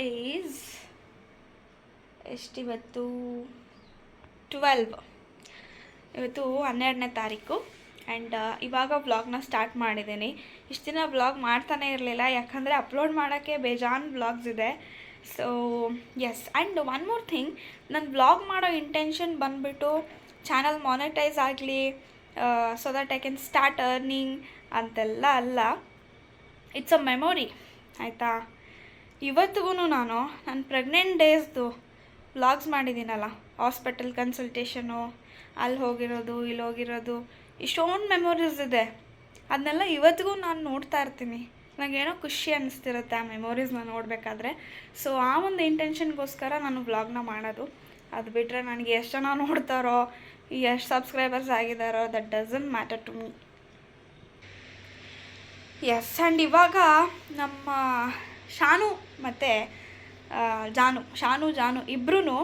Is ಎಷ್ಟಿವತ್ತು 12 ಇವತ್ತು 12ನೇ ತಾರೀಕು and ಇವಾಗ ವ್ಲಾಗ್ನ ಸ್ಟಾರ್ಟ್ ಮಾಡಿದ್ದೀನಿ. ಇಷ್ಟು ದಿನ ವ್ಲಾಗ್ ಮಾಡ್ತಾನೆ ಇರಲಿಲ್ಲ, ಯಾಕಂದರೆ ಅಪ್ಲೋಡ್ ಮಾಡೋಕ್ಕೆ ಬೇಜಾನ್ ವ್ಲಾಗ್ಸ್ ಇದೆ. So yes, and one more thing, ನನ್ನ ವ್ಲಾಗ್ ಮಾಡೋ ಇಂಟೆನ್ಷನ್ ಬಂದುಬಿಟ್ಟು ಚಾನಲ್ ಮಾನಿಟೈಸ್ ಆಗಲಿ, so that I can start earning ಅಂತೆಲ್ಲ ಅಲ್ಲ. ಇಟ್ಸ್ ಅ ಮೆಮೊರಿ, ಆಯಿತಾ. ಇವತ್ತಿಗೂ ನಾನು ನನ್ನ ಪ್ರೆಗ್ನೆಂಟ್ ಡೇಸ್ದು ವ್ಲಾಗ್ಸ್ ಮಾಡಿದ್ದೀನಲ್ಲ, ಹಾಸ್ಪಿಟಲ್ ಕನ್ಸಲ್ಟೇಷನು, ಅಲ್ಲಿ ಹೋಗಿರೋದು, ಇಲ್ಲಿ ಹೋಗಿರೋದು, ಇಷ್ಟೊಂದು ಮೆಮೊರೀಸ್ ಇದೆ. ಅದನ್ನೆಲ್ಲ ಇವತ್ತಿಗೂ ನಾನು ನೋಡ್ತಾ ಇರ್ತೀನಿ. ನನಗೇನೋ ಖುಷಿ ಅನ್ನಿಸ್ತಿರುತ್ತೆ ಆ ಮೆಮೊರೀಸ್ನ ನೋಡಬೇಕಾದ್ರೆ. ಸೊ ಆ ಒಂದು ಇಂಟೆನ್ಷನ್ಗೋಸ್ಕರ ನಾನು ವ್ಲಾಗ್ನ ಮಾಡೋದು. ಅದು ಬಿಟ್ಟರೆ ನನಗೆ ಎಷ್ಟು ಜನ ನೋಡ್ತಾರೋ, ಎಷ್ಟು ಸಬ್ಸ್ಕ್ರೈಬರ್ಸ್ ಆಗಿದ್ದಾರೋ, that doesn't matter to me. Yes, and ಇವಾಗ ನಮ್ಮ ಶಾನು ಮತ್ತು ಜಾನು ಇಬ್ಬರೂ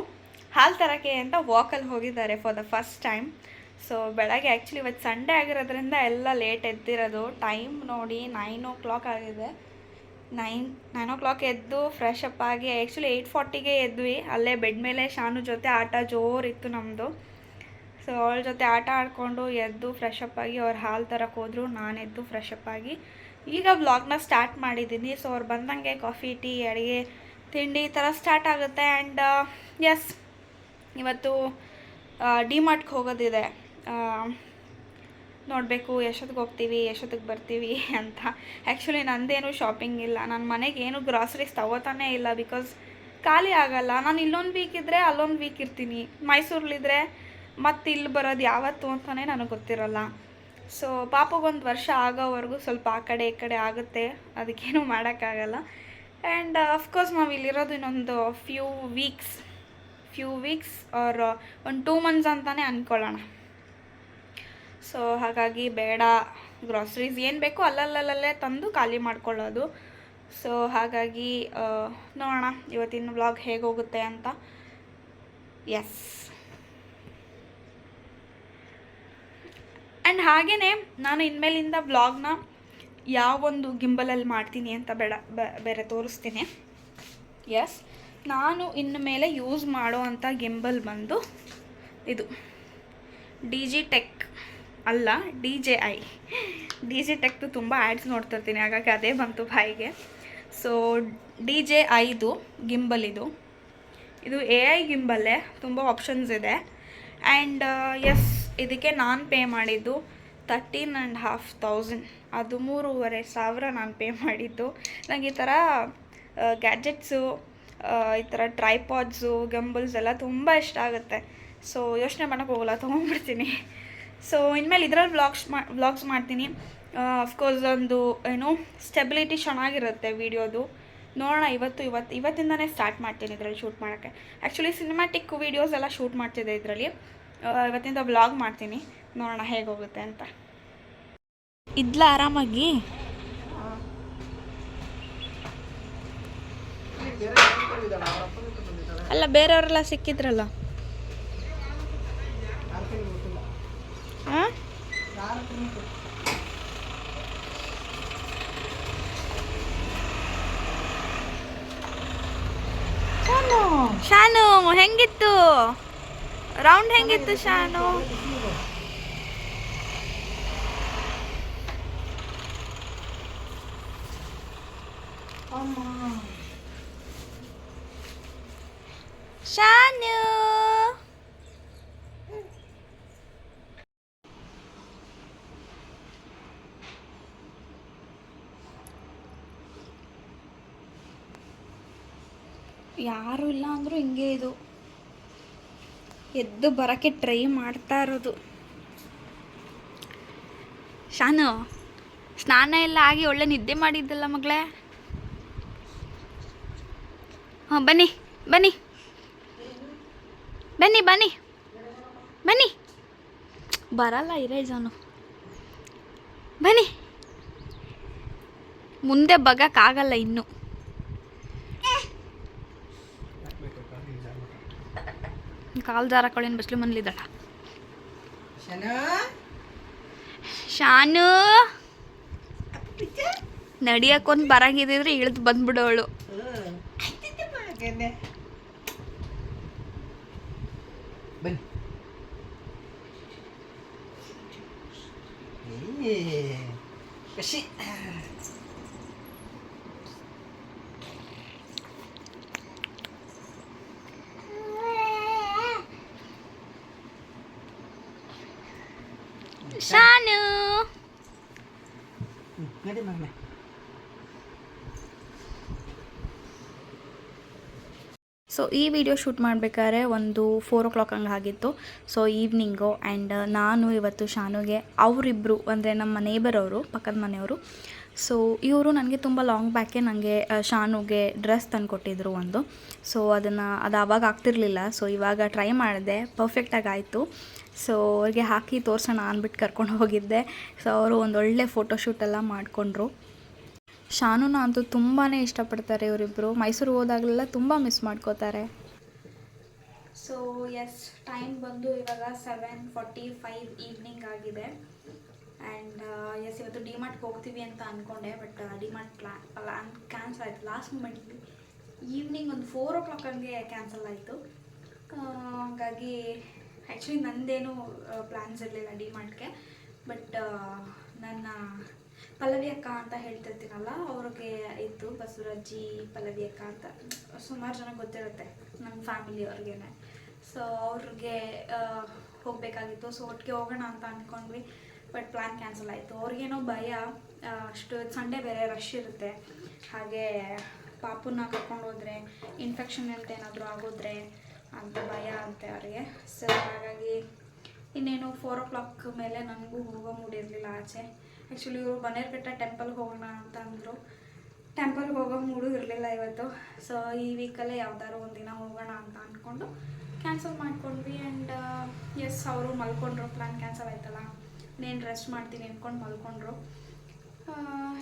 ಹಾಲು ತರೋಕ್ಕೆ ಅಂತ ವಾಕಲ್ಲಿ ಹೋಗಿದ್ದಾರೆ for the first time. So ಬೆಳಗ್ಗೆ ಆ್ಯಕ್ಚುಲಿ ಇವತ್ತು ಸಂಡೇ ಆಗಿರೋದ್ರಿಂದ ಎಲ್ಲ ಲೇಟ್ ಎದ್ದಿರೋದು. ಟೈಮ್ ನೋಡಿ 9 o'clock ಆಗಿದೆ. 9 o'clock ಎದ್ದು ಫ್ರೆಶ್ ಅಪ್ ಆಗಿ, ಆ್ಯಕ್ಚುಲಿ 8:40ಗೆ ಎದ್ವಿ. ಅಲ್ಲೇ ಬೆಡ್ ಮೇಲೆ ಶಾನು ಜೊತೆ ಆಟ ಜೋರಿತ್ತು ನಮ್ಮದು. ಸೊ ಅವಳ ಜೊತೆ ಆಟ ಆಡಿಕೊಂಡು ಎದ್ದು ಫ್ರೆಶ್ ಅಪ್ ಆಗಿ ಅವ್ರು ಹಾಲು ತರಕ್ಕೆ ಹೋದರು. ನಾನೆದ್ದು ಫ್ರೆಶ್ ಅಪ್ ಆಗಿ ಈಗ ವ್ಲಾಗ್ನ ಸ್ಟಾರ್ಟ್ ಮಾಡಿದ್ದೀನಿ. ಸೊ ಅವ್ರು ಬಂದಂಗೆ ಕಾಫಿ, ಟೀ, ಅಡುಗೆ, ತಿಂಡಿ ಈ ಥರ ಸ್ಟಾರ್ಟ್ ಆಗುತ್ತೆ. ಆ್ಯಂಡ್ ಎಸ್, ಇವತ್ತು ಡಿಮಾರ್ಟ್ಗೆ ಹೋಗೋದಿದೆ. ನೋಡಬೇಕು ಎಷ್ಟೊತ್ತಿಗೆ ಹೋಗ್ತೀವಿ, ಎಷ್ಟೊತ್ತಿಗೆ ಬರ್ತೀವಿ ಅಂತ. ಆ್ಯಕ್ಚುಲಿ ನಂದೇನು ಶಾಪಿಂಗ್ ಇಲ್ಲ, ನನ್ನ ಮನೆಗೆ ಏನು ಗ್ರಾಸರೀಸ್ ತಗೋತಾನೇ ಇಲ್ಲ. ಬಿಕಾಸ್ ಖಾಲಿ ಆಗಲ್ಲ. ನಾನು ಇಲ್ಲೊಂದು ವೀಕ್ ಇದ್ದರೆ ಅಲ್ಲೊಂದು ವೀಕ್ ಇರ್ತೀನಿ. ಮೈಸೂರಲ್ಲಿದ್ದರೆ ಮತ್ತು ಇಲ್ಲಿ ಬರೋದು ಯಾವತ್ತು ಅಂತಲೇ ನನಗೆ ಗೊತ್ತಿರೋಲ್ಲ. ಸೊ ಪಾಪಗೊಂದು ವರ್ಷ ಆಗೋವರೆಗೂ ಸ್ವಲ್ಪ ಆ ಕಡೆ ಈ ಕಡೆ ಆಗುತ್ತೆ, ಅದಕ್ಕೇನು ಮಾಡೋಕ್ಕಾಗಲ್ಲ. ಆ್ಯಂಡ್ ಅಫ್ಕೋರ್ಸ್ ನಾವು ಇಲ್ಲಿರೋದು ಇನ್ನೊಂದು ಫ್ಯೂ ವೀಕ್ಸ್ ಆರ್ ಒಂದು 2 months ಅಂತಲೇ ಅಂದ್ಕೊಳ್ಳೋಣ. ಸೊ ಹಾಗಾಗಿ ಬೇಡ, ಗ್ರಾಸರೀಸ್ ಏನು ಬೇಕೋ ಅಲ್ಲಲ್ಲೇ ತಂದು ಖಾಲಿ ಮಾಡ್ಕೊಳ್ಳೋದು. ಸೊ ಹಾಗಾಗಿ ನೋಡೋಣ ಇವತ್ತಿನ ವ್ಲಾಗ್ ಹೇಗೆ ಹೋಗುತ್ತೆ ಅಂತ. ಎಸ್, ಆ್ಯಂಡ್ ಹಾಗೆಯೇ ನಾನು ಇನ್ಮೇಲಿಂದ ವ್ಲಾಗ್ನ ಯಾವೊಂದು ಗಿಂಬಲಲ್ಲಿ ಮಾಡ್ತೀನಿ ಅಂತ ಬೇರೆ ತೋರಿಸ್ತೀನಿ. ಎಸ್, ನಾನು ಇನ್ನು ಮೇಲೆ ಯೂಸ್ ಮಾಡೋ ಅಂಥ ಗಿಂಬಲ್ ಬಂದು ಇದು DJTech ಅಲ್ಲ, DJTechದು ತುಂಬ ಆ್ಯಡ್ಸ್ ನೋಡ್ತಿರ್ತೀನಿ, ಹಾಗಾಗಿ ಅದೇ ಬಂತು ಬಾಯಿಗೆ. ಸೊ DJIದು ಗಿಂಬಲ್ ಇದು AI ಗಿಂಬಲ್ಲೇ, ತುಂಬ ಆಪ್ಷನ್ಸ್ ಇದೆ. ಆ್ಯಂಡ್ ಎಸ್, ಇದಕ್ಕೆ ನಾನು ಪೇ ಮಾಡಿದ್ದು 13,500, ಅದು 3,500 ನಾನು ಪೇ ಮಾಡಿದ್ದು. ನನಗೆ ಈ ಥರ ಗ್ಯಾಜೆಟ್ಸು, ಈ ಥರ ಟ್ರೈಪಾಡ್ಸು, ಗಂಬಲ್ಸ್ ಎಲ್ಲ ತುಂಬ ಇಷ್ಟ ಆಗುತ್ತೆ. ಸೊ ಯೋಚನೆ ಮಾಡೋಕ್ಕೆ ಹೋಗಲ್ಲ, ತೊಗೊಂಡ್ಬಿಡ್ತೀನಿ. ಸೊ ಇನ್ಮೇಲೆ ಇದರಲ್ಲಿ ವ್ಲಾಗ್ಸ್ ಮಾಡ್ತೀನಿ. ಅಫ್ಕೋರ್ಸ್ ಒಂದು ಸ್ಟೆಬಿಲಿಟಿ ಚೆನ್ನಾಗಿರುತ್ತೆ ವೀಡಿಯೋದು. ನೋಡೋಣ, ಇವತ್ತಿಂದನೇ ಸ್ಟಾರ್ಟ್ ಮಾಡ್ತೀನಿ ಇದರಲ್ಲಿ ಶೂಟ್ ಮಾಡೋಕ್ಕೆ. ಆ್ಯಕ್ಚುಲಿ ಸಿನಿಮ್ಯಾಟಿಕ್ ವೀಡಿಯೋಸ್ ಎಲ್ಲ ಶೂಟ್ ಮಾಡ್ತಿದ್ದೆ ಇದರಲ್ಲಿ. ಇವತ್ತಿಂದ ವ್ಲಾಗ್ ಮಾಡ್ತೀನಿ, ನೋಡೋಣ ಹೇಗೆ ಹೋಗುತ್ತೆ ಅಂತ. ಇದ್ಲ ಆರಾಮಾಗಿ. ಅಲ್ಲ, ಬೇರೆಯವರೆಲ್ಲ ಸಿಕ್ಕಿದ್ರಲ್ಲ. ಶಾನು ಹೆಂಗಿತ್ತು? ರೌಂಡ್ ಹೆಂಗಿತ್ತು ಶಾನು? ಶಾನು ಯಾರು ಇಲ್ಲ ಅಂದರೂ ಹಿಂಗೆ ಇದು ಎದ್ದು ಬರೋಕ್ಕೆ ಟ್ರೈ ಮಾಡ್ತಾ ಇರೋದು. ಶಾನು, ಸ್ನಾನ ಎಲ್ಲ ಆಗಿ ಒಳ್ಳೆ ನಿದ್ದೆ ಮಾಡಿದ್ದಲ್ಲ ಮಗಳೇ. ಹಾಂ, ಬನ್ನಿ ಬನ್ನಿ ಬನ್ನಿ ಬನ್ನಿ ಬನ್ನಿ. ಬರಲ್ಲ ಇರೇಜಾನು, ಬನ್ನಿ. ಮುಂದೆ ಬಗ್ಗಕ್ಕಾಗಲ್ಲ ಇನ್ನು. ಕಾಲು ಜಾರ ಕಳಿನ ಬಸ್ಲು ಮನ್ಲಿದ್ದಾಳ. ಶಾನು ನಡಿಯಕ್ಕೊಂದು ಬರಂಗಿದ್ರೆ ಇಳಿದು ಬಂದ್ಬಿಡೋಳು. ಬನ್ನಿ. ಖುಷಿ. ಶಾನು ನಡಿ ಮಗನೇ. ಸೊ ಈ ವಿಡಿಯೋ ಶೂಟ್ ಮಾಡಬೇಕಾದ್ರೆ ಒಂದು 4 o'clock ಹಂಗೆ ಆಗಿತ್ತು. ಸೊ ಈವ್ನಿಂಗು ಆ್ಯಂಡ್ ನಾನು ಇವತ್ತು ಶಾನುಗೆ ಅವರಿಬ್ಬರು ಅಂದರೆ ನಮ್ಮ ನೇಬರ್ ಅವರು, ಪಕ್ಕದ ಮನೆಯವರು. ಸೊ ಇವರು ನನಗೆ ತುಂಬ ಲಾಂಗ್ ಬ್ಯಾಕೆ ನನಗೆ ಶಾನುಗೆ ಡ್ರೆಸ್ ತಂದು ಕೊಟ್ಟಿದ್ರು ಒಂದು. ಸೊ ಅದು ಆವಾಗ ಆಗ್ತಿರ್ಲಿಲ್ಲ. ಸೊ ಇವಾಗ ಟ್ರೈ ಮಾಡಿದೆ, ಪರ್ಫೆಕ್ಟಾಗಿ ಆಯಿತು. ಸೊ ಅವ್ರಿಗೆ ಹಾಕಿ ತೋರಿಸೋಣ ಅಂದ್ಬಿಟ್ಟು ಕರ್ಕೊಂಡು ಹೋಗಿದ್ದೆ. ಸೊ ಅವರು ಒಂದೊಳ್ಳೆ ಫೋಟೋಶೂಟೆಲ್ಲ ಮಾಡಿಕೊಂಡ್ರು. ಶಾನುನ ಅಂತೂ ತುಂಬಾ ಇಷ್ಟಪಡ್ತಾರೆ ಇವರಿಬ್ಬರು. ಮೈಸೂರಿಗೆ ಹೋದಾಗಲೆಲ್ಲ ತುಂಬ ಮಿಸ್ ಮಾಡ್ಕೋತಾರೆ. ಸೊ ಎಸ್, ಟೈಮ್ ಬಂದು ಇವಾಗ 7:45 ಈವ್ನಿಂಗ್ ಆಗಿದೆ. ಆ್ಯಂಡ್ ಎಸ್, ಇವತ್ತು ಡಿಮಾರ್ಟ್ಗೆ ಹೋಗ್ತೀವಿ ಅಂತ ಅಂದ್ಕೊಂಡೆ, ಬಟ್ ಡಿಮಾರ್ಟ್ ಪ್ಲಾನ್ ಕ್ಯಾನ್ಸಲ್ ಆಯಿತು ಲಾಸ್ಟ್ ಮೂಮೆಂಟ್ಲಿ. ಈವ್ನಿಂಗ್ ಒಂದು 4 o'clock ಹಂಗೆ ಕ್ಯಾನ್ಸಲ್ ಆಯಿತು. ಹಾಗಾಗಿ ಆ್ಯಕ್ಚುಲಿ ನಂದೇನು ಪ್ಲ್ಯಾನ್ಸ್ ಇರಲಿಲ್ಲ ಡಿಮಾರ್ಟ್ಗೆ. ಬಟ್ ನನ್ನ ಪಲ್ಲವಿ ಅಕ್ಕ ಅಂತ ಹೇಳ್ತಿರ್ತೀನಲ್ಲ, ಅವ್ರಿಗೆ ಇತ್ತು, ಬಸವರಾಜಿ ಪಲ್ಲವಿ ಅಕ್ಕ ಅಂತ ಸುಮಾರು ಜನ ಗೊತ್ತಿರುತ್ತೆ ನಮ್ಮ ಫ್ಯಾಮಿಲಿಯವ್ರಿಗೇನೆ. ಸೊ ಅವ್ರಿಗೆ ಹೋಗಬೇಕಾಗಿತ್ತು. ಸೊ ಒಟ್ಟಿಗೆ ಹೋಗೋಣ ಅಂತ ಅಂದ್ಕೊಂಡ್ವಿ, ಬಟ್ ಪ್ಲ್ಯಾನ್ ಕ್ಯಾನ್ಸಲ್ ಆಯಿತು. ಅವ್ರಿಗೇನೋ ಭಯ, ಅಷ್ಟು ಸಂಡೇ ಬೇರೆ ರಶ್ ಇರುತ್ತೆ, ಹಾಗೆ ಪಾಪುನ ಕರ್ಕೊಂಡು ಹೋದರೆ ಇನ್ಫೆಕ್ಷನ್ ಅಂತ ಏನಾದರೂ ಆಗೋದ್ರೆ ಅಂತ ಭಯ ಅಂತೆ ಅವ್ರಿಗೆ. ಸೊ ಹಾಗಾಗಿ ಇನ್ನೇನು 4 o'clock ಮೇಲೆ ನನಗೂ ಹೋಗೋ ಮೂಡಿರಲಿಲ್ಲ ಆಚೆ. ಆ್ಯಕ್ಚುಲಿ ಇವರು ಬನ್ನೇರುಘಟ್ಟ ಟೆಂಪಲ್ಗೆ ಹೋಗೋಣ ಅಂತ ಅಂದರು. ಟೆಂಪಲ್ಗೆ ಹೋಗೋ ಮೂಡು ಇರಲಿಲ್ಲ ಇವತ್ತು. ಸೊ ಈ ವೀಕಲ್ಲೇ ಯಾವ್ದಾದ್ರು ಒಂದಿನ ಹೋಗೋಣ ಅಂತ ಅಂದ್ಕೊಂಡು ಕ್ಯಾನ್ಸಲ್ ಮಾಡ್ಕೊಂಡ್ವಿ. ಆ್ಯಂಡ್ ಎಸ್, ಅವರು ಮಲ್ಕೊಂಡ್ರು. ಪ್ಲ್ಯಾನ್ ಕ್ಯಾನ್ಸಲ್ ಆಯ್ತಲ್ಲ, ಇನ್ನೇನು ರೆಸ್ಟ್ ಮಾಡ್ತೀನಿ ಅಂದ್ಕೊಂಡು ಮಲ್ಕೊಂಡ್ರು.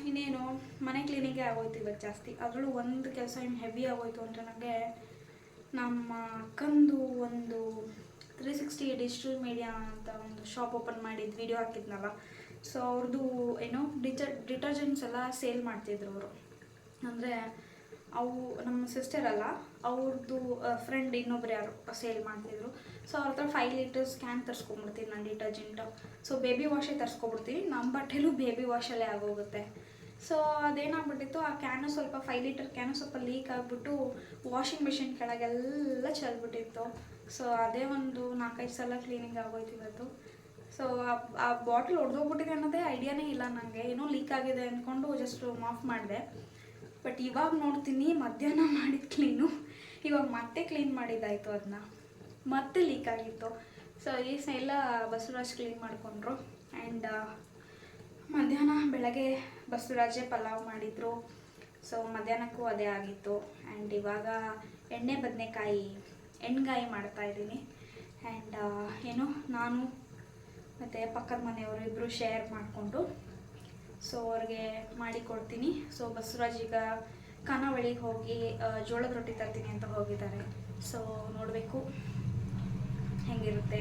ಇನ್ನೇನು ಮನೆ ಕ್ಲೀನಿಂಗೇ ಆಗೋಯ್ತು ಇವತ್ತು ಜಾಸ್ತಿ. ಅದರಲ್ಲೂ ಒಂದು ಕೆಲಸ ಏನು ಹೆವಿ ಆಗೋಯ್ತು ಅಂದರೆ, ನನಗೆ ನಮ್ಮ ಅಕ್ಕಂದು ಒಂದು 360 ಡಿಜಿಟಲ್ ಮೀಡಿಯಾ ಅಂತ ಒಂದು ಶಾಪ್ ಓಪನ್ ಮಾಡಿದ್ದು ವಿಡಿಯೋ ಹಾಕಿದ್ನಲ್ಲ. ಸೊ ಅವ್ರದ್ದು ಏನೋ ಡಿಟರ್ಜೆಂಟ್ಸ್ ಎಲ್ಲ ಸೇಲ್ ಮಾಡ್ತಿದ್ರು ಅವರು. ಅಂದರೆ ಅವು ನಮ್ಮ ಸಿಸ್ಟರ್ ಅಲ್ಲ, ಅವ್ರದ್ದು ಫ್ರೆಂಡ್ ಇನ್ನೊಬ್ರು ಯಾರು ಸೇಲ್ ಮಾಡ್ತಿದ್ರು. ಸೊ ಅವ್ರ ಹತ್ರ 5 ಲೀಟರ್ಸ್ ಕ್ಯಾನ್ ತರಿಸ್ಕೊಂಬಿಡ್ತೀನಿ ನಾನು ಡಿಟರ್ಜೆಂಟು. ಸೊ ಬೇಬಿ ವಾಶೇ ತರಿಸ್ಕೊಬಿಡ್ತೀನಿ, ನಮ್ಮ ಬಟ್ಟೆಲೂ ಬೇಬಿ ವಾಶಲ್ಲೇ ಆಗೋಗುತ್ತೆ. ಸೊ ಅದೇನಾಗ್ಬಿಟ್ಟಿತ್ತು, ಆ ಕ್ಯಾನು ಸ್ವಲ್ಪ 5 ಲೀಟರ್ ಕ್ಯಾನು ಸ್ವಲ್ಪ ಲೀಕ್ ಆಗಿಬಿಟ್ಟು ವಾಷಿಂಗ್ ಮಿಷಿನ್ ಕೆಳಗೆಲ್ಲ ಚೆಲ್ಬಿಟ್ಟಿತ್ತು. ಸೊ ಅದೇ ಒಂದು 4-5 ಸಲ ಕ್ಲೀನಿಂಗ್ ಆಗೋಯ್ತು ಇವತ್ತು. ಸೊ ಆ ಬಾಟಲ್ ಹೊಡೆದೋಗ್ಬಿಟ್ಟಿದೆ ಅನ್ನೋದೇ ಐಡಿಯಾನೇ ಇಲ್ಲ ನನಗೆ. ಏನೋ ಲೀಕ್ ಆಗಿದೆ ಅಂದ್ಕೊಂಡು ಜಸ್ಟ್ ಆಫ್ ಮಾಡಿದೆ. ಬಟ್ ಇವಾಗ ನೋಡ್ತೀನಿ, ಮಧ್ಯಾಹ್ನ ಮಾಡಿದ ಕ್ಲೀನು ಇವಾಗ ಮತ್ತೆ ಕ್ಲೀನ್ ಮಾಡಿದ್ದಾಯಿತು, ಅದನ್ನ ಮತ್ತೆ ಲೀಕ್ ಆಗಿತ್ತು. ಸೊ ಈ ಎಲ್ಲ ಬಸವರಾಜ್ ಕ್ಲೀನ್ ಮಾಡಿಕೊಂಡ್ರು. ಆ್ಯಂಡ್ ಮಧ್ಯಾಹ್ನ ಬೆಳಗ್ಗೆ ಬಸವರಾಜೇ ಪಲಾವ್ ಮಾಡಿದರು. ಸೊ ಮಧ್ಯಾಹ್ನಕ್ಕೂ ಅದೇ ಆಗಿತ್ತು. ಆ್ಯಂಡ್ ಇವಾಗ ಎಣ್ಣೆ ಬದನೆಕಾಯಿ ಎಣ್ಗಾಯಿ ಮಾಡ್ತಾಯಿದ್ದೀನಿ. ಆ್ಯಂಡ್ ಏನು ನಾನು ಮತ್ತು ಪಕ್ಕದ ಮನೆಯವರು ಇಬ್ಬರು ಶೇರ್ ಮಾಡಿಕೊಂಡು ಸೊ ಅವ್ರಿಗೆ ಮಾಡಿ ಕೊಡ್ತೀನಿ. ಸೊ ಬಸವರಾಜ್ ಈಗ ಖಾನಾವಳಿಗೆ ಹೋಗಿ ಜೋಳದ ರೊಟ್ಟಿ ತರ್ತೀನಿ ಅಂತ ಹೋಗಿದ್ದಾರೆ. ಸೊ ನೋಡಬೇಕು ಹೆಂಗಿರುತ್ತೆ,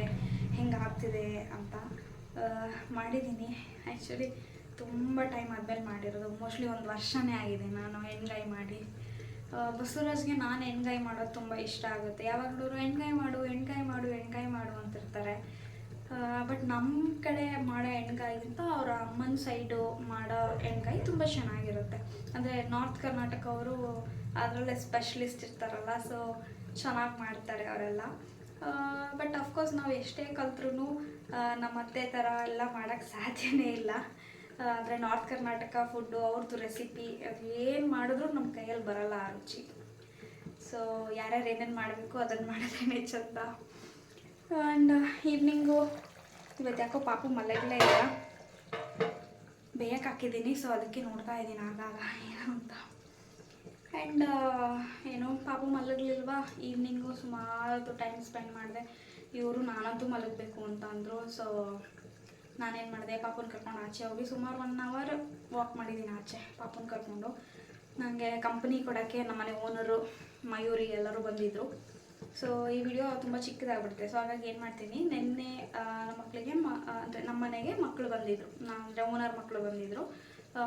ಹೆಂಗೆ ಆಗ್ತಿದೆ ಅಂತ. ಮಾಡಿದ್ದೀನಿ ಆ್ಯಕ್ಚುಲಿ ತುಂಬ ಟೈಮ್ ಆದಮೇಲೆ ಮಾಡಿರೋದು. ಮೋಸ್ಟ್ಲಿ 1 ವರ್ಷನೇ ಆಗಿದೆ ನಾನು ಎಣ್ಗಾಯಿ ಮಾಡಿ. ಬಸವರಾಜ್ಗೆ ನಾನು ಎಣ್ಗಾಯಿ ಮಾಡೋದು ತುಂಬ ಇಷ್ಟ ಆಗುತ್ತೆ. ಯಾವಾಗಲೂ ಎಣ್ಗಾಯಿ ಮಾಡು ಎಣ್ಗಾಯಿ ಮಾಡು ಎಣ್ಗಾಯಿ ಮಾಡು ಅಂತಿರ್ತಾರೆ. ಬಟ್ ನಮ್ಮ ಕಡೆ ಮಾಡೋ ಎಣ್ಗಾಯಿಗಿಂತ ಅವರ ಅಮ್ಮನ ಸೈಡು ಮಾಡೋ ಎಣ್ಗಾಯಿ ತುಂಬ ಚೆನ್ನಾಗಿರುತ್ತೆ. ಅಂದರೆ ನಾರ್ತ್ ಕರ್ನಾಟಕ ಅವರು ಅದರಲ್ಲೇ ಸ್ಪೆಷಲಿಸ್ಟ್ ಇರ್ತಾರಲ್ಲ, ಸೊ ಚೆನ್ನಾಗಿ ಮಾಡ್ತಾರೆ ಅವರೆಲ್ಲ. ಬಟ್ ಅಫ್ಕೋರ್ಸ್ ನಾವು ಎಷ್ಟೇ ಕಲ್ತ್ರೂ ನಮ್ಮ ಅತ್ತೆ ಥರ ಎಲ್ಲ ಮಾಡೋಕ್ಕೆ ಸಾಧ್ಯನೇ ಇಲ್ಲ. ಅಂದರೆ ನಾರ್ತ್ ಕರ್ನಾಟಕ ಫುಡ್ಡು ಅವ್ರದ್ದು ರೆಸಿಪಿ ಅದು ಏನು ಮಾಡಿದ್ರೂ ನಮ್ಮ ಕೈಯಲ್ಲಿ ಬರೋಲ್ಲ ಆ ರುಚಿ. ಸೊ ಯಾರ್ಯಾರು ಏನೇನು ಮಾಡಬೇಕು ಅದನ್ನು ಮಾಡಿದ್ರೇ ಚಂದ. ಆ್ಯಂಡ್ ಈವ್ನಿಂಗು ಇವತ್ತು ಯಾಕೋ ಪಾಪು ಮಲಗಲೇ ಇಲ್ಲ, ಬೇಯಕ್ಕೆ ಹಾಕಿದ್ದೀನಿ. ಸೊ ಅದಕ್ಕೆ ನೋಡ್ತಾ ಇದ್ದೀನಿ ಆಗಾಗ ಏನು ಅಂತ. ಆ್ಯಂಡ್ ಏನು ಪಾಪು ಮಲಗಲಿಲ್ವಾ, ಈವ್ನಿಂಗು ಸುಮಾರು ಟೈಮ್ ಸ್ಪೆಂಡ್ ಮಾಡಿದೆ. ಇವರು ನಾನಂತೂ ಮಲಗಬೇಕು ಅಂತ ಅಂದರು. ಸೊ ನಾನೇನು ಮಾಡಿದೆ, ಪಾಪುನ ಕರ್ಕೊಂಡು ಆಚೆ ಹೋಗಿ ಸುಮಾರು 1 hour ವಾಕ್ ಮಾಡಿದ್ದೀನಿ ಆಚೆ ಪಾಪುನ ಕರ್ಕೊಂಡು. ನನಗೆ ಕಂಪ್ನಿ ಕೊಡೋಕ್ಕೆ ನಮ್ಮನೆ ಓನರು ಮಯೂರಿ ಎಲ್ಲರೂ ಬಂದಿದ್ದರು. ಸೊ ಈ ವಿಡಿಯೋ ತುಂಬ ಚಿಕ್ಕದಾಗ್ಬಿಡುತ್ತೆ. ಸೊ ಹಾಗಾಗಿ ಏನು ಮಾಡ್ತೀನಿ, ನಿನ್ನೆ ನಮ್ಮ ಮಕ್ಕಳಿಗೆ ಅಂದರೆ ನಮ್ಮ ಮನೆಗೆ ಮಕ್ಕಳು ಬಂದಿದ್ದರು, ಅಂದರೆ ಓನರ್ ಮಕ್ಕಳು ಬಂದಿದ್ದರು.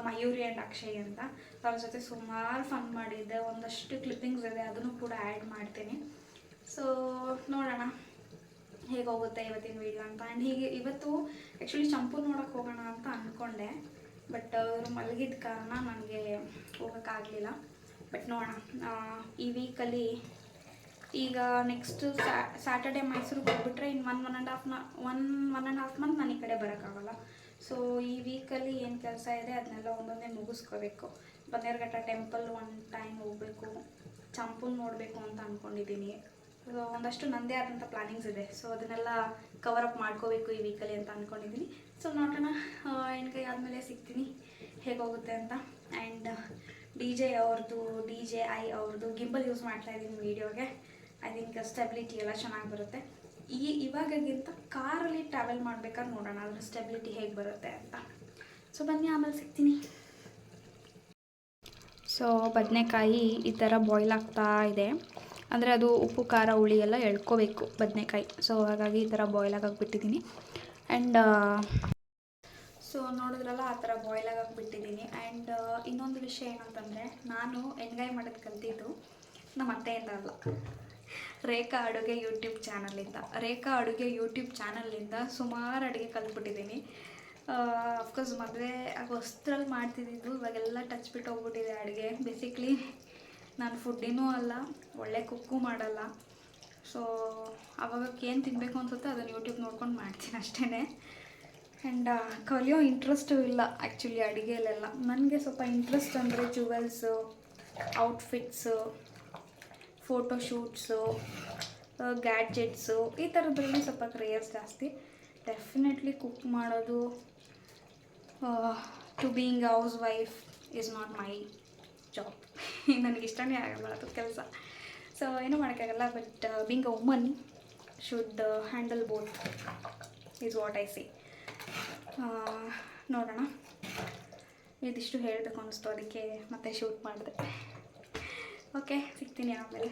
ಮಯೂರಿ ಆ್ಯಂಡ್ ಅಕ್ಷಯ್ ಅಂತ. ಅವ್ರ ಜೊತೆ ಸುಮಾರು ಫನ್ ಮಾಡಿದ್ದೆ. ಒಂದಷ್ಟು ಕ್ಲಿಪ್ಪಿಂಗ್ಸ್ ಇದೆ, ಅದನ್ನು ಕೂಡ ಆ್ಯಡ್ ಮಾಡ್ತೀನಿ. ಸೊ ನೋಡೋಣ ಹೇಗೋಗುತ್ತೆ ಇವತ್ತಿನ ವೀಡಿಯೋ ಅಂತ. ಆ್ಯಂಡ್ ಹೀಗೆ ಇವತ್ತು ಆ್ಯಕ್ಚುಲಿ ಚಂಪು ನೋಡೋಕ್ಕೆ ಹೋಗೋಣ ಅಂತ ಅಂದ್ಕೊಂಡೆ, ಬಟ್ ಅವರು ಮಲಗಿದ ಕಾರಣ ನನಗೆ ಹೋಗೋಕ್ಕಾಗಲಿಲ್ಲ. ಬಟ್ ನೋಡೋಣ, ಈ ವೀಕಲ್ಲಿ ಈಗ ನೆಕ್ಸ್ಟ್ ಸ್ಯಾಟರ್ಡೆ ಮೈಸೂರಿಗೆ ಹೋಗ್ಬಿಟ್ರೆ ಇನ್ನು ಒನ್ ಆ್ಯಂಡ್ ಹಾಫ್ ಮಂತ್ ನಾನು ಈ ಕಡೆ ಬರೋಕ್ಕಾಗಲ್ಲ. ಸೊ ಈ ವೀಕಲ್ಲಿ ಏನು ಕೆಲಸ ಇದೆ ಅದನ್ನೆಲ್ಲ ಒಂದೊಂದೇ ಮುಗಿಸ್ಕೋಬೇಕು. ಬನ್ನೇರುಘಟ್ಟ ಟೆಂಪಲ್ ಒನ್ ಟೈಮ್ ಹೋಗಬೇಕು, ಚಂಪುನ ನೋಡಬೇಕು ಅಂತ ಅಂದ್ಕೊಂಡಿದ್ದೀನಿ. ಸೊ ಒಂದಷ್ಟು ನನ್ನದೇ ಆದಂಥ ಪ್ಲ್ಯಾನಿಂಗ್ಸ್ ಇದೆ. ಸೊ ಅದನ್ನೆಲ್ಲ ಕವರ್ ಅಪ್ ಮಾಡ್ಕೋಬೇಕು ಈ ವೀಕಲ್ಲಿ ಅಂತ ಅಂದ್ಕೊಂಡಿದ್ದೀನಿ. ಸೊ ನೋಡೋಣ, ಹೆಣ್ಕೈ ಆದಮೇಲೆ ಸಿಗ್ತೀನಿ ಹೇಗೋಗುತ್ತೆ ಅಂತ. ಆ್ಯಂಡ್ DJI ಅವ್ರದ್ದು ಗಿಂಬಲ್ ಯೂಸ್ ಮಾಡ್ತಾಯಿದ್ದೀನಿ ವೀಡಿಯೋಗೆ. ಐ ಥಿಂಕ್ ಸ್ಟೆಬಿಲಿಟಿ ಎಲ್ಲ ಚೆನ್ನಾಗಿ ಬರುತ್ತೆ. ಇವಾಗಕ್ಕಿಂತ ಕಾರಲ್ಲಿ ಟ್ರಾವೆಲ್ ಮಾಡ್ಬೇಕಾದ್ರೆ ನೋಡೋಣ ಅದ್ರ ಸ್ಟೆಬಿಲಿಟಿ ಹೇಗೆ ಬರುತ್ತೆ ಅಂತ. ಸೊ ಬನ್ನಿ, ಆಮೇಲೆ ಸಿಗ್ತೀನಿ. ಸೊ ಬದನೆಕಾಯಿ ಈ ಥರ ಬಾಯ್ಲ್ ಆಗ್ತಾ ಇದೆ. ಅಂದರೆ ಅದು ಉಪ್ಪು ಖಾರ ಹುಳಿ ಎಲ್ಲ ಎಳ್ಕೋಬೇಕು ಬದನೆಕಾಯಿ. ಸೊ ಹಾಗಾಗಿ ಈ ಥರ ಬಾಯ್ಲ್ ಆಗಾಕ್ಬಿಟ್ಟಿದ್ದೀನಿ. ಆ್ಯಂಡ್ ಸೊ ನೋಡಿದ್ರಲ್ಲ, ಆ ಥರ ಬಾಯ್ಲ್ ಆಗಾಕ್ಬಿಟ್ಟಿದ್ದೀನಿ. ಆ್ಯಂಡ್ ಇನ್ನೊಂದು ವಿಷಯ ಏನಂತಂದರೆ, ನಾನು ಎಣ್ಗಾಯಿ ಮಾಡೋದು ಕಲ್ತಿದ್ದು ನಮ್ಮ ಅತ್ತೆಯಿಂದ ಅಲ್ಲ, ರೇಖಾ ಅಡುಗೆ ಯೂಟ್ಯೂಬ್ ಚಾನಲಿಂದ ಸುಮಾರು ಅಡುಗೆ ಕಲ್ತ್ಬಿಟ್ಟಿದ್ದೀನಿ. ಅಫ್ಕೋರ್ಸ್ ಮದುವೆ ಹೊಸ್ತ್ರಲ್ಲಿ ಮಾಡ್ತಿದ್ದಿದ್ದು, ಇವಾಗೆಲ್ಲ ಟಚ್ ಬಿಟ್ಟು ಹೋಗ್ಬಿಟ್ಟಿದೆ ಅಡುಗೆ. ಬೇಸಿಕ್ಲಿ ನಾನು ಫುಡ್ಡಿನೂ ಅಲ್ಲ, ಒಳ್ಳೆ ಕುಕ್ಕು ಮಾಡಲ್ಲ. ಸೊ ಅವಾಗಕ್ಕೆ ಏನು ತಿನ್ನಬೇಕು ಅನ್ಸುತ್ತೆ ಅದನ್ನು ಯೂಟ್ಯೂಬ್ ನೋಡ್ಕೊಂಡು ಮಾಡ್ತೀನಿ ಅಷ್ಟೇ. ಆ್ಯಂಡ್ ಕಲಿಯೋ ಇಂಟ್ರೆಸ್ಟು ಇಲ್ಲ ಆ್ಯಕ್ಚುಲಿ ಅಡುಗೆಯಲ್ಲೆಲ್ಲ. ನನಗೆ ಸ್ವಲ್ಪ ಇಂಟ್ರೆಸ್ಟ್ ಅಂದರೆ ಜುವೆಲ್ಸು, ಔಟ್ಫಿಟ್ಸು, ಫೋಟೋಶೂಟ್ಸು, ಗ್ಯಾಡ್ಜೆಟ್ಸು, ಈ ಥರದ್ರಲ್ಲಿ ಸ್ವಲ್ಪ ಕ್ರೇಜ್ ಜಾಸ್ತಿ. ಡೆಫಿನೆಟ್ಲಿ ಕುಕ್ ಮಾಡೋದು, to being housewife is not my job. ನನಗೆ ಇಷ್ಟನೇ ಆಗಲ್ಲ ಅದು ಕೆಲಸ. ಸೊ ಏನೂ ಮಾಡೋಕ್ಕಾಗಲ್ಲ. But being a woman should handle both is what I see. ನೋಡೋಣ, ಇದಿಷ್ಟು ಹೇಳಬೇಕು ಅನ್ನಿಸ್ತು, ಅದಕ್ಕೆ ಮತ್ತೆ ಶೂಟ್ ಮಾಡಿದೆ. ಓಕೆ, ಸಿಗ್ತೀನಿ ಆಮೇಲೆ.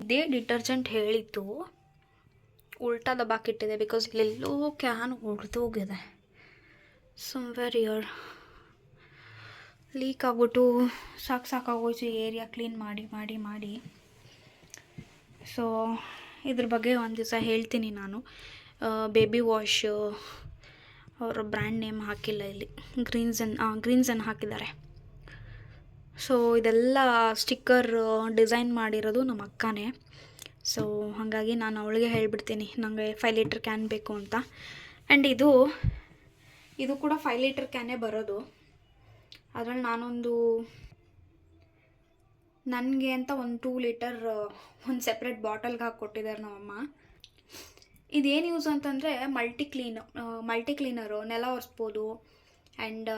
ಇದೇ ಡಿಟರ್ಜೆಂಟ್ ಹೇಳಿತ್ತು, ಉಲ್ಟಾ ದಬ್ಬಾಕಿಟ್ಟಿದೆ. ಬಿಕಾಸ್ ಇಲ್ಲೆಲ್ಲೋ ಕ್ಯಾನ್ ಹೊಡೆದೋಗಿದೆ. ಸಮ್ವೇರ್ ಇಯರ್ ಲೀಕ್ ಆಗ್ಬಿಟ್ಟು ಸಾಕಾಗೋಯ್ತು ಈ ಏರಿಯಾ ಕ್ಲೀನ್ ಮಾಡಿ. ಸೊ ಇದ್ರ ಬಗ್ಗೆ ಒಂದು ದಿವಸ ಹೇಳ್ತೀನಿ ನಾನು. ಬೇಬಿ ವಾಶ್ ಅವರ ಬ್ರ್ಯಾಂಡ್ ನೇಮ್ ಹಾಕಿಲ್ಲ ಇಲ್ಲಿ, ಗ್ರೀನ್ಸನ್ ಹಾಕಿದ್ದಾರೆ. ಸೊ ಇದೆಲ್ಲ ಸ್ಟಿಕ್ಕರ್ ಡಿಸೈನ್ ಮಾಡಿರೋದು ನಮ್ಮ ಅಕ್ಕನೇ. ಸೊ ಹಾಗಾಗಿ ನಾನು ಅವಳಿಗೆ ಹೇಳಿಬಿಡ್ತೀನಿ ನನಗೆ 5 ಲೀಟ್ರ್ ಕ್ಯಾನ್ ಬೇಕು ಅಂತ. ಆ್ಯಂಡ್ ಇದು ಕೂಡ 5 ಲೀಟ್ರ್ ಕ್ಯಾನೇ ಬರೋದು. ಅದರಲ್ಲಿ ನನಗೆ ಅಂತ ಒಂದು 2 ಲೀಟರ್ ಒಂದು ಸೆಪ್ರೇಟ್ ಬಾಟಲ್ಗೆ ಹಾಕಿ ಕೊಟ್ಟಿದ್ದಾರೆ ನಮ್ಮಮ್ಮ. ಇದೇನು ಯೂಸ್ ಅಂತಂದರೆ ಮಲ್ಟಿ ಕ್ಲೀನರು, ನೆಲ ಒರೆಸ್ಬೋದು. ಆ್ಯಂಡ್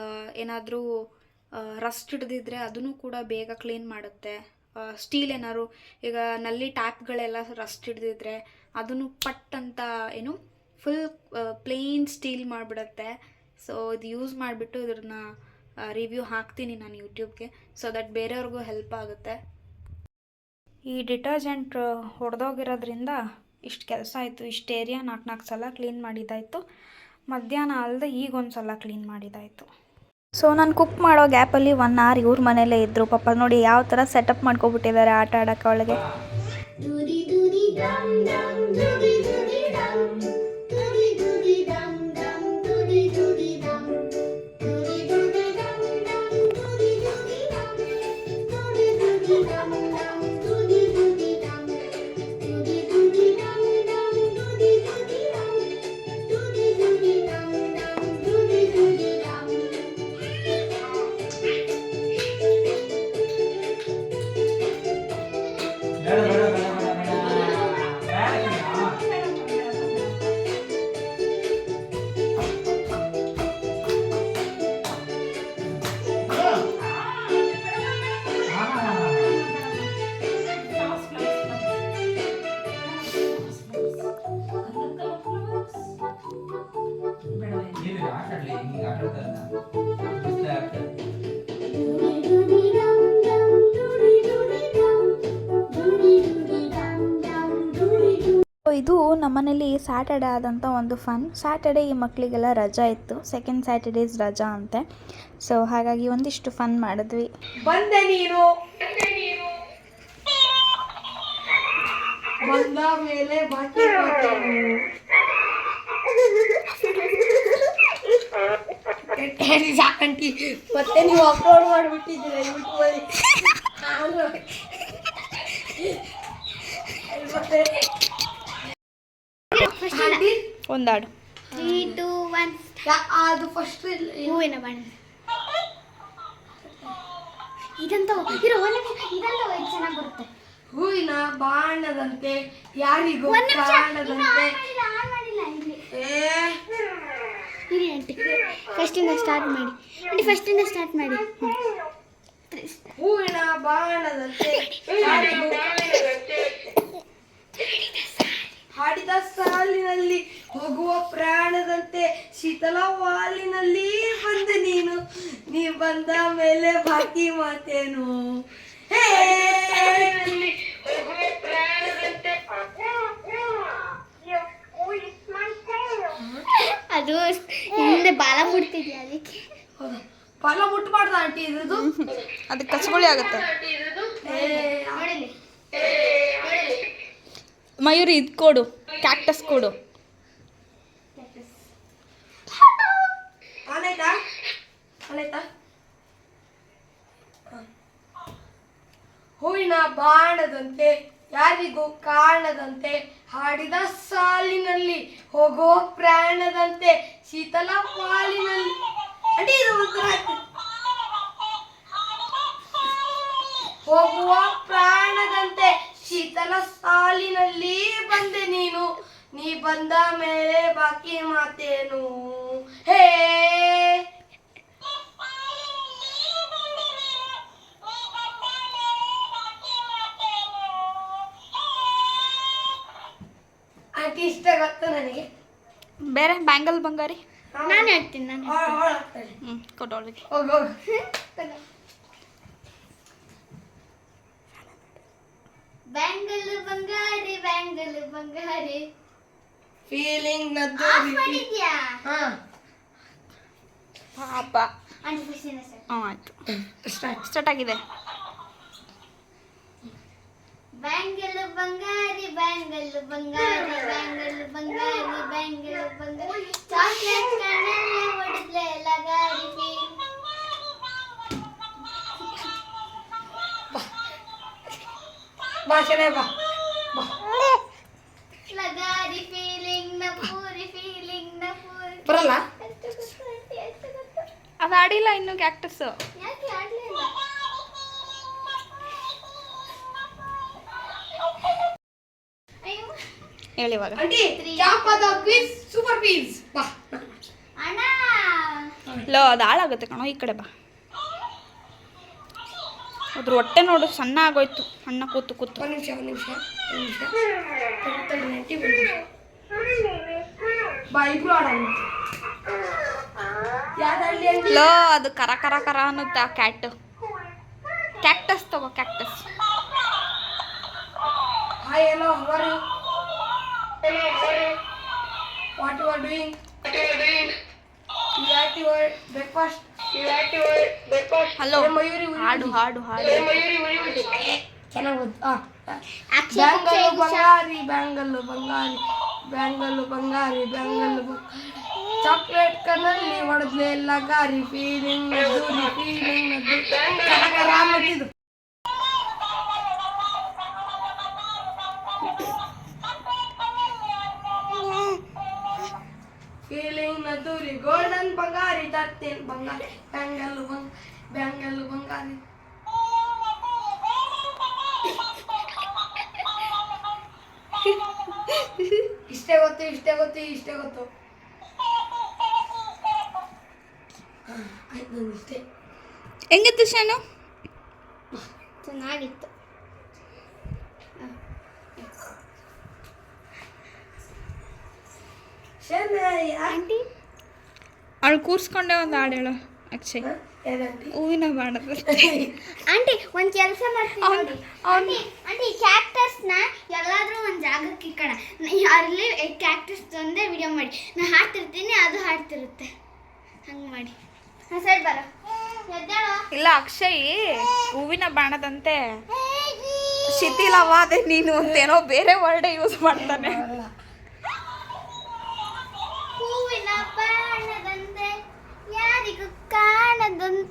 ಏನಾದರೂ ರಸ್ಟ್ ಹಿಡಿದಿದ್ರೆ ಅದನ್ನು ಕೂಡ ಬೇಗ ಕ್ಲೀನ್ ಮಾಡುತ್ತೆ. ಸ್ಟೀಲ್ ಏನಾದ್ರು ಈಗ ನಲ್ಲಿ ಟ್ಯಾಪ್ಗಳೆಲ್ಲ ರಸ್ಟ್ ಹಿಡಿದಿದ್ರೆ ಅದನ್ನು ಪಟ್ ಅಂತ ಫುಲ್ ಪ್ಲೇನ್ ಸ್ಟೀಲ್ ಮಾಡಿಬಿಡುತ್ತೆ. ಸೊ ಇದು ಯೂಸ್ ಮಾಡಿಬಿಟ್ಟು ಇದ್ರನ್ನ ರಿವ್ಯೂ ಹಾಕ್ತೀನಿ ನಾನು ಯೂಟ್ಯೂಬ್ಗೆ, ಸೊ ದಟ್ ಬೇರೆಯವ್ರಿಗೂ ಹೆಲ್ಪ್ ಆಗುತ್ತೆ. ಈ ಡಿಟರ್ಜೆಂಟ್ ಹೊಡೆದೋಗಿರೋದ್ರಿಂದ ಇಷ್ಟು ಕೆಲಸ ಆಯಿತು. ಇಷ್ಟು ಏರಿಯಾ 4 ಸಲ ಕ್ಲೀನ್ ಮಾಡಿದ್ದಾಯಿತು. ಮಧ್ಯಾಹ್ನ ಅಲ್ಲದೆ ಈಗ ಒಂದು ಸಲ ಕ್ಲೀನ್ ಮಾಡಿದ್ದಾಯಿತು. ಸೊ ನಾನು ಕುಕ್ ಮಾಡೋ ಗ್ಯಾಪಲ್ಲಿ 1 hour ಇವ್ರ ಮನೇಲೇ ಇದ್ದರು. ಪಾಪ ನೋಡಿ ಯಾವ ಥರ ಸೆಟಪ್ ಮಾಡ್ಕೊಬಿಟ್ಟಿದ್ದಾರೆ ಆಟ ಆಡೋಕ್ಕೆ ಅವಳಿಗೆ. ಇದು ನಮ್ಮನೇಲಿ ಸ್ಯಾಟರ್ಡೆ ಆದಂಥ ಒಂದು ಫನ್. ಸ್ಯಾಟರ್ಡೆ ಈ ಮಕ್ಕಳಿಗೆಲ್ಲ ರಜಾ ಇತ್ತು, ಸೆಕೆಂಡ್ ಸ್ಯಾಟರ್ಡೇಸ್ ರಜಾ ಅಂತೆ. ಸೊ ಹಾಗಾಗಿ ಒಂದಿಷ್ಟು ಫನ್ ಮಾಡಿದ್ವಿ. ಬಂದೆ ನೀನು ಬಂದ ಮೇಲೆ ಬಾಕಿ ಸಾಕಂಟಿ ಮತ್ತೆ ನೀವು ಅಪ್ಲೋಡ್ ಮಾಡಿಬಿಟ್ಟಿದ್ದೀರ ಯೂಟ್ಯೂಬಲ್ಲಿ. ಒಂದಾಡು. 3, 2, 1 ಅದು ಫಸ್ಟ್ ಹೂವಿನ ಬಣ್ಣ. ಇದಂತ ಇರೋ ಒಂದು ನಿಮಿಷ, ಇದಂತ ಚೆನ್ನಾಗಿ ಬರುತ್ತೆ. ಹೂವಿನ ಬಾಣದಂತೆ ಯಾರಿಗೂ ಒಂದು ನಿಮಿಷ, ಕಾಣದಂತೆ. ಆನ್ ಮಾಡಿಲ್ಲ ಇಲ್ಲಿ. ಇರಿ ಆಂಟಿ, ಫಸ್ಟಿಂದ ಸ್ಟಾರ್ಟ್ ಮಾಡಿ ಆಂಟಿ, ಫಸ್ಟಿಂದ ಸ್ಟಾರ್ಟ್ ಮಾಡಿ. ಹೂವಿನ ಬಾಣದಂತೆ ಯಾರಿಗೂ ಹಾಡಿದ ಸಾಲಿನಲ್ಲಿ ಹೋಗುವ ಪ್ರಾಣದಂತೆ ಶೀತಲ ವಾಲಿನಲ್ಲಿ ಬಂದೆ ನೀನು, ನೀ ಬಂದ ಮೇಲೆ ಬಾಕಿ ಮಾತೇನು. ಹೇ ಅದು ಹಿಂದೆ ಬಾಲ ಮುಡ್ತಿದ್ಯಾ ಅದಕ್ಕೆ. ಫಲ ಮುಟ್ಬಾರ್ದ ಆಂಟಿ ಇದ್ರದ್ದು? ಅದಕ್ಕೆ ಕಚ್ಗುಳಿ ಆಗುತ್ತೆ. ನೋಡಿಲಿ ಮಯೂರಿ ಇದು ಕೊಡು, ಕ್ಯಾಕ್ಟಸ್ ಕೊಡು. ಆನೈತಾ ಆನೈತಾ? ಹೂವಿನ ಬಾಣದಂತೆ ಯಾರಿಗೂ ಕಾಣದಂತೆ ಹಾಡಿದ ಸಾಲಿನಲ್ಲಿ ಹೋಗುವ ಪ್ರಾಣದಂತೆ ಶೀತಲ ಪಾಲಿನಲ್ಲಿ. ಅಡಿ ಇದು ಒಂಥರ ಆಯ್ತು. ಹೋಗುವ ಪ್ರಾಣದಂತೆ ಶೀತಲ ಸಾಲಿನಲ್ಲಿ ಬಂದೆ ನೀನು, ನೀ ಬಂದ ಮೇಲೆ ಬಾಕಿ ಮಾತೇನು. ಹೇ ಆಂಟಿ ಇಷ್ಟ ಗೊತ್ತು ನನಗೆ. ಬೇರೆ ಬ್ಯಾಂಗಲ್ ಬಂಗಾರಿ ನಾನು ಹೇಳ್ತೀನಿ. ನಾನು ಕೊಡು ಅವಳಿಗೆ. ಹೋಗು ಬ್ಯಾಂಗಲ್ ಬಂಗಾರಿ, ಬ್ಯಾಂಗಲ್ ಬಂಗಾರಿ. ಫೀಲಿಂಗ್ ನದ್ದು ಆಫ್ ಮಾಡಿದ್ಯಾ ಹಾ ಪಾಪ. ಆಂಟಿ ಫಸ್ಟಿಂದ ಸ್ಟಾರ್ಟ್. ಆಯಿತು, ಸ್ಟಾರ್ಟ್. ಸ್ಟಾರ್ಟ್ ಆಗಿದೆ. ಬ್ಯಾಂಗಲ್ ಬಂಗಾರಿ, ಬ್ಯಾಂಗಲ್ ಬಂಗಾರಿ, ಬ್ಯಾಂಗಲ್ ಬಂಗಾರಿ, ಬ್ಯಾಂಗಲ್ ಬಂಗಾರಿ. ಚಾಕ್ಲೇಟ್ ಕಣ್ಣಲ್ಲೇ ಹೊಡೆದ್ಲೆ ಲಗಾರಿ ಫೀಲ್. ಭಾಷಣ ಬಾ ಬಾ. ಲಗಾರಿ ಫೀಲಿಂಗ್ ನ ಪೂರಿ, ಫೀಲಿಂಗ್ ನ ಪೂರಿ. ಬರಲ್ಲ? ಎಷ್ಟು ಗೊತ್ತು? ಅದು ಆಡಿಲ್ಲ ಇನ್ನು ಕ್ಯಾಕ್ಟಸ್. ಯಾಕೆ ಆಡ್ಲಿಲ್ಲ? ಅಯ್ಯೋ ಹೇಳಿ ಇವಾಗ. ಆಂಟಿ ಜಾಪದ ಕ್ವಿಜ್ ಸೂಪರ್ ಕ್ವಿಜ್ ಬಾ. ಅಣ್ಣ ಲೋ ಅದು ಹಾಳಾಗುತ್ತೆ ಕಣೋ, ಈ ಕಡೆ ಬಾ. ಅದ್ರ ಹೊಟ್ಟೆ ನೋಡು ಸಣ್ಣ ಆಗೋಯ್ತು, ಅಣ್ಣ ಕೂತು ಕೂತು. ಒಂದು ನಿಮಿಷ ಆಂಟಿ ಬಾ, ಇಬ್ರು ಆಡೋಣ. ಯಾವ್ದಾಡ್ಲಿ ಆಂಟಿ? ಲೋ ಅದು ಕರ ಕರ ಕರ ಅನ್ನುತ್ತೆ ಆ ಕ್ಯಾಟ್. ಕ್ಯಾಕ್ಟಸ್ ತಗೋ, cactus. Hi hello, how are you? What you are doing? You ate your breakfast? Hello, ಏ ಮಯೂರಿ ಉರಿ ಹಾಡು ಉರಿ. ಹಾಡು ಹಾಡು. ಚೆನ್ನಾಗಿ ಗೊತ್ತು. ಅಕ್ಷಯ್ ಬ್ಯಾಂಗಲ್ಲು ಉಷಾ. ಬಂಗಾರಿ, ಬ್ಯಾಂಗಲ್ಲು ಬಂಗಾರಿ, ಬ್ಯಾಂಗಲ್ಲು ಬಂಗಾರಿ, ಬ್ಯಾಂಗಲ್ಲು ಬಂಗಾರಿ. ಚಾಕ್ಲೇಟ್ ಕಣ್ಣಲ್ಲಿ ಹೊಡೆದ್ಲೆ ಲಗಾರಿ ಫೀಲಿಂಗ್ ನದ್ದು, ಫೀಲಿಂಗ್ ನದ್ದು. ಕರಕರ ಅನ್ನತ್ತಿದ್ದು. ಫೀಲಿಂಗ್ ನದ್ದೂರಿ ಗೋಲ್ಡನ್ ಬಂಗಾರಿ ತರ್ತೇನೆ ಬಂಗಾರಿ ಬ್ಯಾಂಗಲ್ಲು ಬ್ಯಾಂಗಲ್ಲು ಬಂಗಾರಿ. ಇಷ್ಟೇ ಗೊತ್ತು. ಆಯ್ತು ನಂದು ಇಷ್ಟೇ. ಹೆಂಗಿತ್ತು ಶಾನು? ಚೆನ್ನಾಗಿತ್ತು. ಆಂಟಿ ಅವಳು ಕೂರ್ಸ್ಕೊಂಡೆ ಒಂದು ಹಾಡು ಹೇಳೋ ಅಕ್ಷಯ್. ಏನಂಟಿ? ಹೂವಿನ ಬಾಣದ ಆಂಟಿ ಒಂದು ಕೆಲಸ ಮಾಡ್ತೀನಿ ನೋಡಿ. ಅವ್ನು ಆಂಟಿ ಕ್ಯಾಕ್ಟಸ್ ಕ್ಯಾಕ್ಟಸ್ನ ಎಲ್ಲಾದ್ರೂ ಒಂದು ಜಾಗಕ್ಕೆ ಇಕ್ಕಣ ಅಲ್ಲಿ ಕ್ಯಾಕ್ಟಸ್ ಒಂದೇ ವಿಡಿಯೋ ಮಾಡಿ ನಾ ಹಾಡ್ತಿರ್ತೀನಿ ಅದು ಹಾಡ್ತಿರುತ್ತೆ ಹಂಗೆ ಮಾಡಿ ಸೈಡ್ ಬರೋ ಎದ್ದೇಳೋ ಇಲ್ಲ ಅಕ್ಷಯ್ ಹೂವಿನ ಬಾಣದಂತೆ ಶಿಥಿಲವಾದೆ ನೀನು ಅಂತೇನೋ ಬೇರೆ ವರ್ಡೇ ಯೂಸ್ ಮಾಡ್ತಾನೆ. ಹೂವಿನ ಬಾಣದಂತೆ ಯಾರಿಗೂ ಕಾಣದಂತೆ